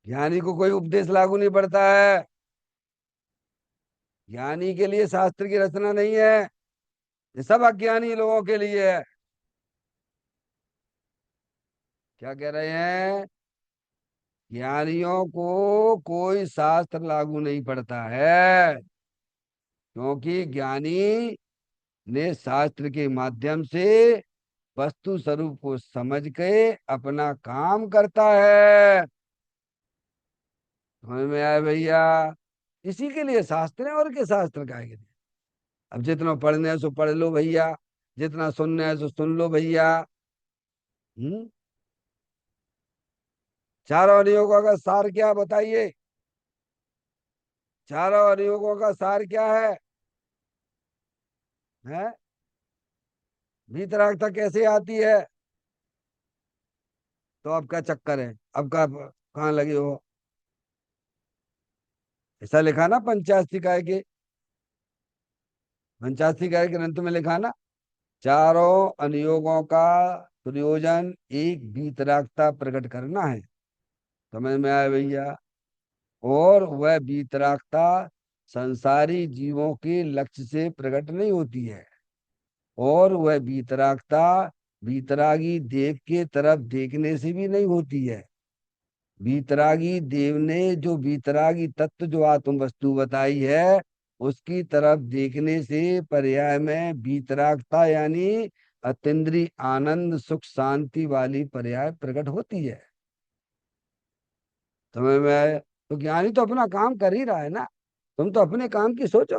ज्ञानी को कोई उपदेश लागू नहीं पड़ता है। ज्ञानी के लिए शास्त्र की रचना नहीं है, ये सब अज्ञानी लोगों के लिए है। क्या कह रहे हैं? ज्ञानियों को कोई शास्त्र लागू नहीं पड़ता है, क्योंकि ज्ञानी ने शास्त्र के माध्यम से वस्तु स्वरूप को समझ के अपना काम करता है। समझ में आया भैया? इसी के लिए शास्त्र है, और के शास्त्र का है? अब जितना पढ़ने है सो पढ़ लो भैया, जितना सुनना है सो सुन लो भैया। हम्म। चारों नियोगों का सार क्या बताइए? चारों नियोगों का सार क्या है? हैं? वीतरागता कैसे आती है? तो अब क्या चक्कर है? अब का कहाँ लगे हो? ऐसा लिखा ना पंचाशी काय के, पंचाशी काय के ग्रंथ में लिखा ना, चारों अनुयोगों का प्रयोजन एक वीतरागता प्रकट करना है। समझ में आया भैया? और वह वीतरागता संसारी जीवों के लक्ष्य से प्रकट नहीं होती है, और वह वीतरागता वीतरागी देव के तरफ देखने से भी नहीं होती है। वीतरागी देव ने जो वीतरागी तत्व जो आत्म वस्तु बताई है, उसकी तरफ देखने से पर्याय में वीतरागता यानी अतीन्द्रिय आनंद सुख शांति वाली पर्याय प्रकट होती है। समझ में आए? तो ज्ञानी तो अपना काम कर ही रहा है ना, तुम तो अपने काम की सोचो।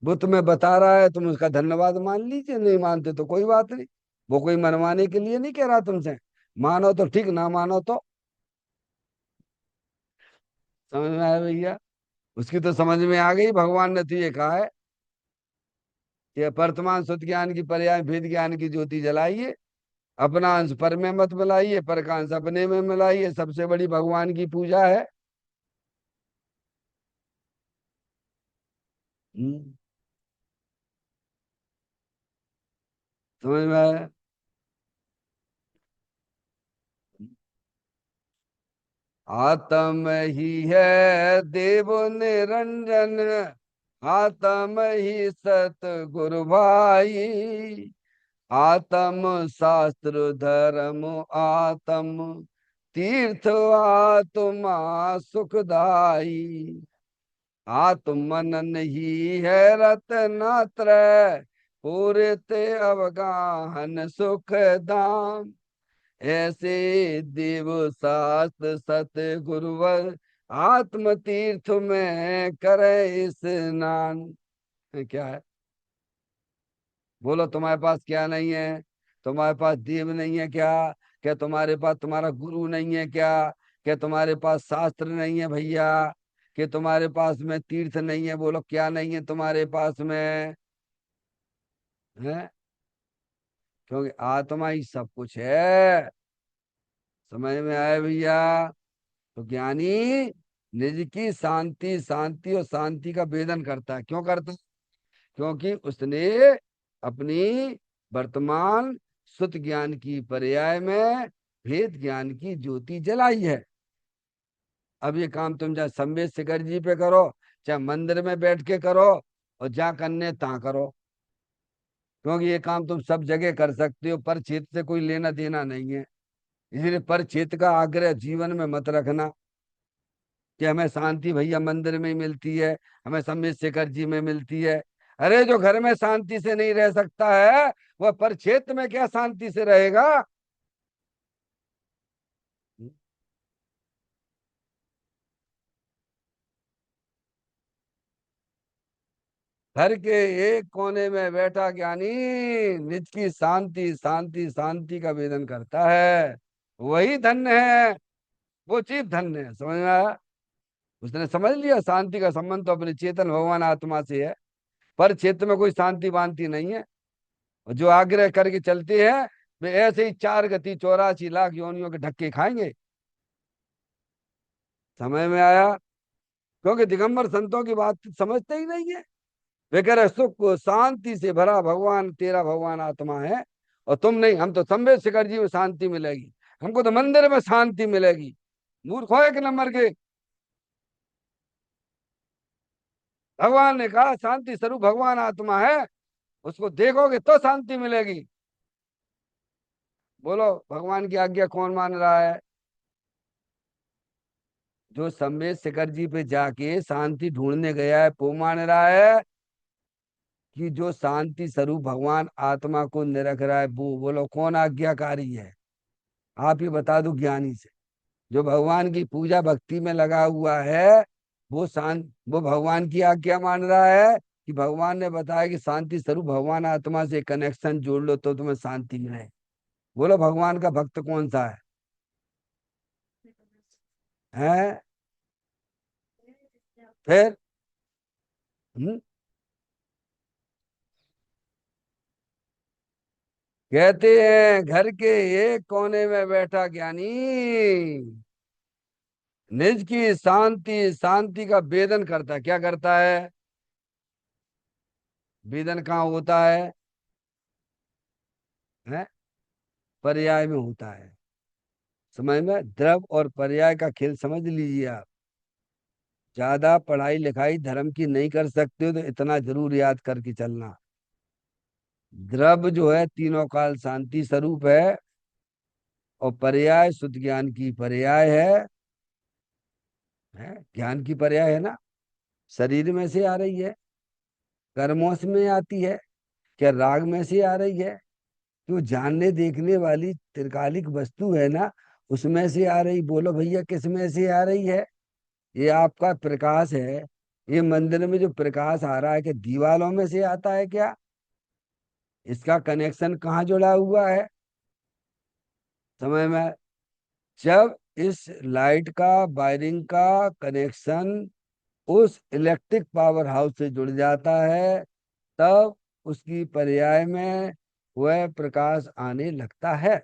वो तुम्हें बता रहा है, तुम उसका धन्यवाद मान लीजिए, नहीं मानते तो कोई बात नहीं। वो कोई मनवाने के लिए नहीं कह रहा तुमसे, मानो तो ठीक, ना मानो तो। समझ में आया भैया? उसकी तो समझ में आ गई, भगवान ने तो ये कहा है कि वर्तमान सुत ज्ञान की पर्याय भेद ज्ञान की ज्योति जलाइए, अपना अंश पर में मत मिलाइए, पर का अंश अपने में मिलाइए, सबसे बड़ी भगवान की पूजा है। हम्म, समझ में आया? आत्म ही है देव निरंजन, आत्म ही सत गुरु भाई, आत्म शास्त्र धर्म आत्म तीर्थ आत्मा सुखदाई, आत्मन ही है रत्नत्रय, पूरे ते अवगाहन सुख धाम, ऐसे देव शास्त्र सत गुरुवर, आत्म तीर्थ में करे स्नान। क्या है? बोलो, तुम्हारे पास क्या नहीं है? तुम्हारे पास देव नहीं है क्या? क्या तुम्हारे पास तुम्हारा गुरु नहीं है क्या? क्या तुम्हारे पास शास्त्र नहीं है भैया? कि तुम्हारे पास में तीर्थ नहीं है? बोलो, क्या नहीं है तुम्हारे पास में? है? क्योंकि आत्मा ही सब कुछ है। समझ में आया भैया? तो ज्ञानी निज की शांति शांति और शांति का वेदन करता है। क्यों करता है? क्योंकि उसने अपनी वर्तमान सुत ज्ञान की पर्याय में भेद ज्ञान की ज्योति जलाई है। अब ये काम तुम चाहे संवेद शिखर जी पे करो, चाहे मंदिर में बैठ के करो, और जा करने ता करो, क्योंकि ये काम तुम सब जगह कर सकते हो, पर क्षेत्र से कोई लेना देना नहीं है। इसलिए पर क्षेत्र का आग्रह जीवन में मत रखना कि हमें शांति भैया मंदिर में ही मिलती है, हमें संबित शेखर जी में मिलती है। अरे जो घर में शांति से नहीं रह सकता है, वह परिक्षेत्र में क्या शांति से रहेगा? घर के एक कोने में बैठा ज्ञानी निज की शांति शांति शांति का वेदन करता है, वही धन्य है, वो चीज धन्य है। समझ में आया? उसने समझ लिया शांति का संबंध तो अपने चेतन भगवान आत्मा से है, पर क्षेत्र में कोई शांति वांति नहीं है। और जो आग्रह करके चलते हैं, वे ऐसे ही 4 गति 84 लाख योनियों के धक्के खाएंगे। समझ में आया? क्योंकि दिगंबर संतों की बात समझते ही नहीं है। वे कह रहे सुख शांति से भरा भगवान, तेरा भगवान आत्मा है, और तुम नहीं, हम तो संवेद शिखर जी में शांति मिलेगी, हमको तो मंदिर में शांति मिलेगी। मूर्ख हो एक नंबर के। भगवान ने कहा शांति स्वरूप भगवान आत्मा है, उसको देखोगे तो शांति मिलेगी। बोलो, भगवान की आज्ञा कौन मान रहा है? जो संवेद शिखर जी पे जाके शांति ढूंढने गया है वो मान रहा है, कि जो शांति स्वरूप भगवान आत्मा को निरख रहा है वो? बोलो कौन आज्ञाकारी है? आप ही बता दो ज्ञानी से। जो भगवान की पूजा भक्ति में लगा हुआ है, वो भगवान की आज्ञा मान रहा है, कि भगवान ने बताया कि शांति स्वरूप भगवान आत्मा से कनेक्शन जोड़ लो तो तुम्हें शांति मिले? बोलो भगवान का भक्त कौन सा है? हैं? फिर हम्म? कहते हैं घर के एक कोने में बैठा ज्ञानी निज की शांति शांति का वेदन करता है। क्या करता है? वेदन कहाँ होता है? हैं? पर्याय में होता है। समझ में द्रव और पर्याय का खेल समझ लीजिए आप। ज्यादा पढ़ाई लिखाई धर्म की नहीं कर सकते हो तो इतना जरूर याद करके चलना। द्रव जो है तीनों काल शांति स्वरूप है, और पर्याय शुद्ध ज्ञान की पर्याय है ज्ञान की पर्याय है ना। शरीर में से आ रही है, कर्मों से में आती है, क्या राग में से आ रही है? जो जानने देखने वाली त्रिकालिक वस्तु है ना, उसमें से आ रही? बोलो भैया किस में से आ रही है? ये आपका प्रकाश है। ये मंदिर में जो प्रकाश आ रहा है, कि दीवालों में से आता है क्या? इसका कनेक्शन कहाँ जुड़ा हुआ है? समय में जब इस लाइट का वायरिंग का कनेक्शन उस इलेक्ट्रिक पावर हाउस से जुड़ जाता है, तब उसकी पर्याय में वह प्रकाश आने लगता है।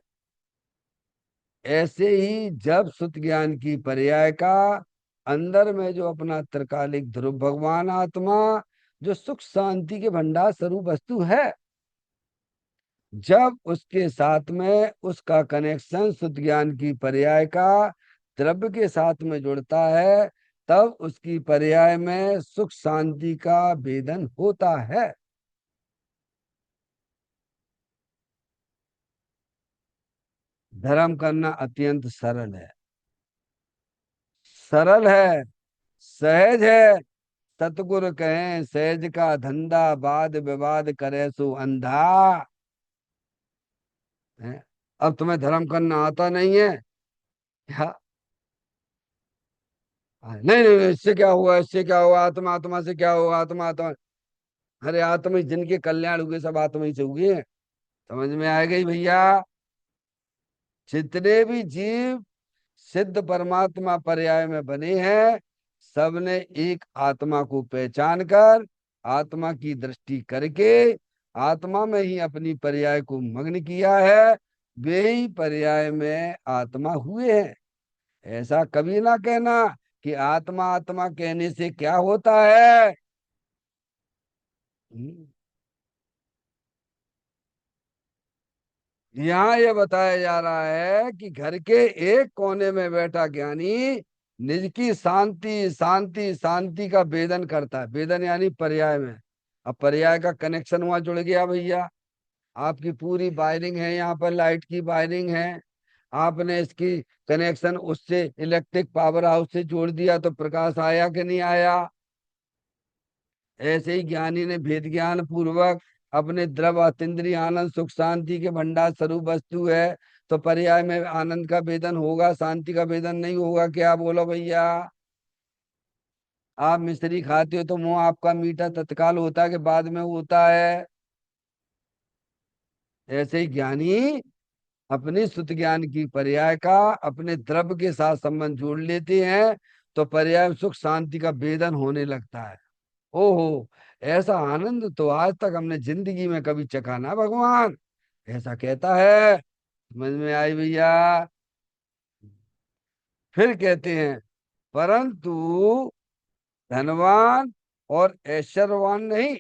ऐसे ही जब शुद्ध ज्ञान की पर्याय का अंदर में जो अपना त्रिकालिक ध्रुव भगवान आत्मा, जो सुख शांति के भंडार स्वरूप वस्तु है, जब उसके साथ में उसका कनेक्शन शुद्ध ज्ञान की पर्याय का द्रव्य के साथ में जुड़ता है, तब उसकी पर्याय में सुख शांति का भेदन होता है। धर्म करना अत्यंत सरल है। सरल है, सहज है। सतगुरु कहें सहज का धंधा, वाद विवाद करे सो अंधा। है? अब तुम्हें धर्म करना आता नहीं है क्या? नहीं नहीं नहीं, इससे क्या हुआ, इससे क्या हुआ, आत्मा आत्मा से क्या हुआ, आत्मा आत्मा? अरे आत्मा ही जिनके कल्याण हुए सब आत्मा ही से हुए हैं। समझ में आ गई भैया? जितने भी जीव सिद्ध परमात्मा पर्याय में बने हैं, सबने एक आत्मा को पहचान कर, आत्मा की दृष्टि करके, आत्मा में ही अपनी पर्याय को मग्न किया है। वे ही पर्याय में आत्मा हुए हैं। ऐसा कभी ना कहना कि आत्मा आत्मा कहने से क्या होता है। हम्म, यहाँ ये बताया जा रहा है कि घर के एक कोने में बैठा ज्ञानी निज की शांति शांति शांति का वेदन करता है। वेदन यानी पर्याय में। अब पर्याय का कनेक्शन वहां जुड़ गया भैया। आपकी पूरी वायरिंग है, यहाँ पर लाइट की वायरिंग है, आपने इसकी कनेक्शन उससे इलेक्ट्रिक पावर हाउस से जोड़ दिया तो प्रकाश आया कि नहीं आया? ऐसे ही ज्ञानी ने भेद ज्ञान पूर्वक अपने द्रव अतीन्द्रिय आनंद सुख शांति के भंडार स्वरूप वस्तु है, तो पर्याय में आनंद का वेदन होगा, शांति का वेदन नहीं होगा क्या? बोलो भैया। आप मिश्री खाते हो तो मुंह आपका मीठा तत्काल होता है कि बाद में होता है? ऐसे ही ज्ञानी अपनी शुद्ध ज्ञान की पर्याय का अपने द्रव्य के साथ संबंध जोड़ लेते हैं, तो पर्याय में सुख शांति का वेदन होने लगता है। ओहो, ऐसा आनंद तो आज तक हमने जिंदगी में कभी चखा ना भगवान, ऐसा कहता है। समझ में आई भैया? फिर कहते हैं परंतु धनवान और ऐश्वर्यवान नहीं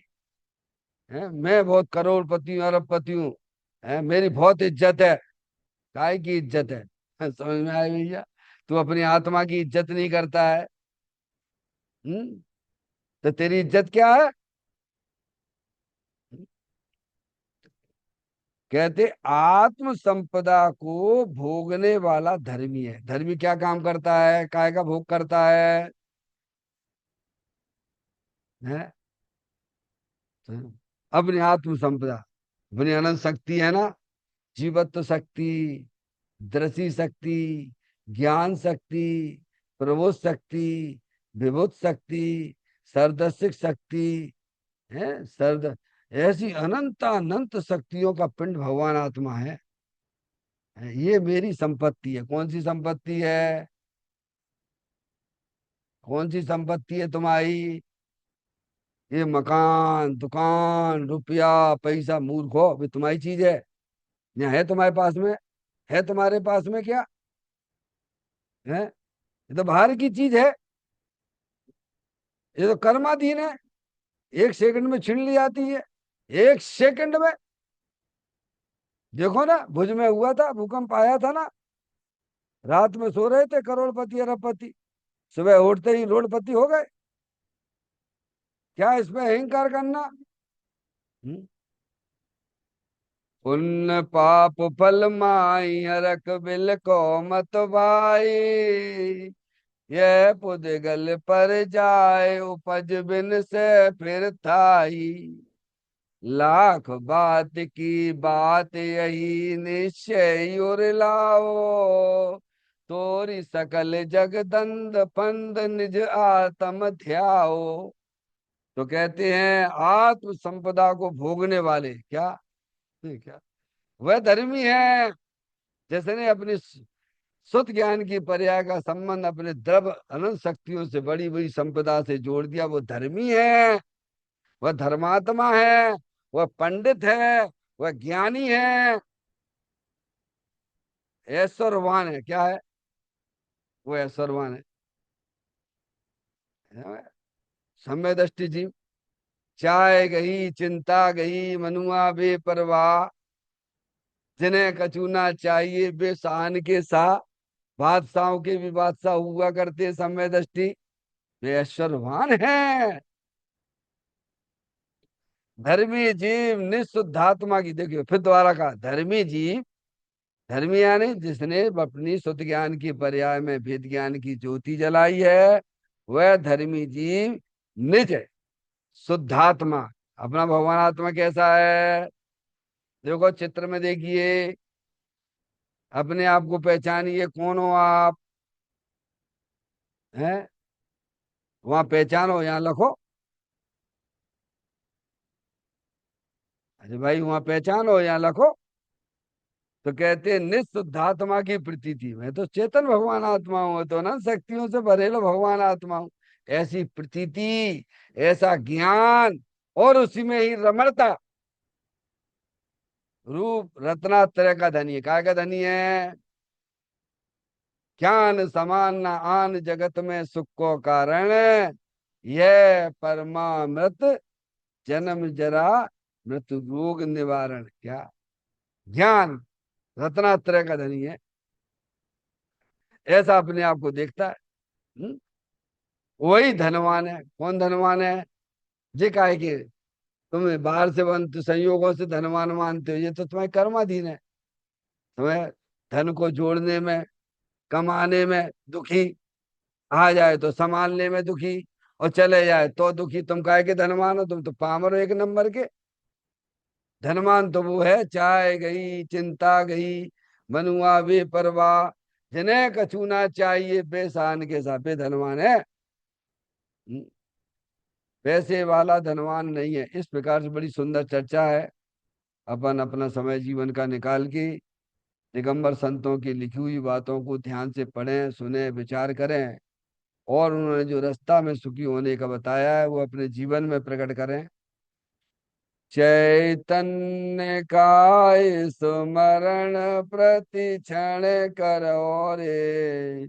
है। मैं बहुत करोड़पति हूँ, अरबपति हूँ, मेरी बहुत इज्जत है। काय की इज्जत है? समझ में आई भैया? तू अपनी आत्मा की इज्जत नहीं करता है। हम्म? तो तेरी इज्जत क्या है? कहते आत्म संपदा को भोगने वाला धर्मी है। धर्मी क्या काम करता है, काय का भोग करता है? तो अपनी आत्म संपदा, अपनी अनंत शक्ति है ना, जीवत्व शक्ति, दृष्टि शक्ति, ज्ञान शक्ति, प्रबोध शक्ति, विभुत शक्ति, सरदर्शिक शक्ति है, सर्द ऐसी अनंत अनंत शक्तियों का पिंड भगवान आत्मा है। ये मेरी संपत्ति है। कौन सी संपत्ति है? कौन सी संपत्ति है तुम्हारी? ये मकान, दुकान, रुपया, पैसा, मूर्ख हो, भी तुम्हारी चीज है? यहाँ है तुम्हारे पास में? है तुम्हारे पास में क्या है? ये तो बाहर की चीज है। ये तो कर्माधीन है। एक सेकंड में छीन ली जाती है। एक सेकंड में। देखो ना, भुज में हुआ था, भूकंप आया था ना। रात में सो रहे थे करोड़पति अरबपति, सुबह उठते ही रोडपति हो गए। क्या इसमें अहंकार करना? हम्म? पुण्य पाप फल माई, हरक बिल को मत भाई। यह पुद्गल पर जाए, उपज बिन से फिर थाई। लाख बात की बात यही, निश्चय उर लाओ। तोरी सकल जगदंद फंद, निज आत्म ध्याओ। तो कहते हैं आत्म संपदा को भोगने वाले क्या, क्या वह धर्मी है जिसने अपनी सुत ज्ञान की पर्याय का संबंध अपने द्रव अनंत शक्तियों से बड़ी बड़ी संपदा से जोड़ दिया। वो धर्मी है, वह धर्मात्मा है, वह पंडित है, वह ज्ञानी है, ऐश्वर्यवान है। क्या है? वो ऐश्वर्यवान है। समय दृष्टि जीव। चाय गई, चिंता गई, मनुआ बेपरवाह। जिन्हें कछु ना चाहिए बेसान के सा। बादशाहों के भी बादशाह हुआ करते समय दृष्टि। वे ऐश्वर्यवान है। धर्मी जीव निशुद्धात्मा की, देखियो फिर दोबारा कहा, धर्मी जीव, धर्मी यानी जिसने अपनी शुद्ध ज्ञान की पर्याय में भेद ज्ञान की ज्योति जलाई है, वह धर्मी जीव निज शुद्धात्मा। अपना भगवान आत्मा कैसा है? देखो चित्र में देखिए, अपने आप को पहचानिए, कौन हो आप? हैं? वहां पहचानो, यहाँ लिखो। अरे भाई वहां पहचानो, यहाँ लिखो। तो कहते हैं निशुद्धात्मा की प्रतीति, मैं तो चेतन भगवान आत्मा हूं, तो ना शक्तियों से भरेलो भगवान आत्मा हूं। ऐसी प्रतीति, ऐसा ज्ञान, और उसी में ही रमणता। रूप रत्नात्रय का धनी है। काय का धनी है? ज्ञान समान न आन जगत में सुख को कारण। यह परमामृत, जन्म जरा मृत्यु रोग निवारण। क्या? ज्ञान रत्नात्रय का धनी है। ऐसा अपने आप को देखता है। हम्म? वही धनवान है। कौन धनवान है? जे काय के तुम बाहर से बंद संयोगों से धनवान मानते हो, ये तो तुम्हारे कर्माधीन है। तुम्हें धन को जोड़ने में, कमाने में दुखी, आ जाए तो संभालने में दुखी, और चले जाए तो दुखी। तुम काय के धनवान हो? तुम तो पामर हो एक नंबर के। धनवान तो वो है, चाय गई, चिंता गई, मनुआ बेपरवाह, जिन्हें कछु ना चाहिए बेसान के साथ, धनवान है। पैसे वाला धनवान नहीं है। इस प्रकार से बड़ी सुंदर चर्चा है। अपन अपना समय जीवन का निकाल के दिगंबर संतों की लिखी हुई बातों को ध्यान से पढ़ें, सुने, विचार करें, और उन्होंने जो रास्ता में सुखी होने का बताया है वो अपने जीवन में प्रकट करें। चैतन्य का स्मरण प्रति क्षण करो रे।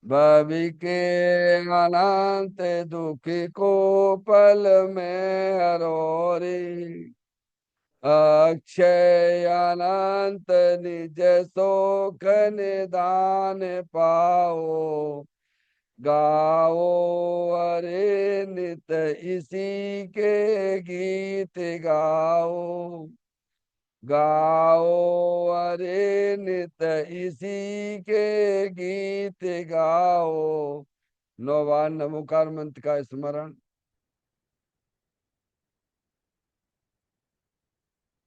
भवि के अनंत दुख को पल में हरो रे। अक्षय अनंत निज शोक निदान पाओ। गाओ अरे नित इसी के गीत गाओ। गाओ अरे नित इसी के गीत गाओ। 9 बार नमोकार मंत्र का स्मरण।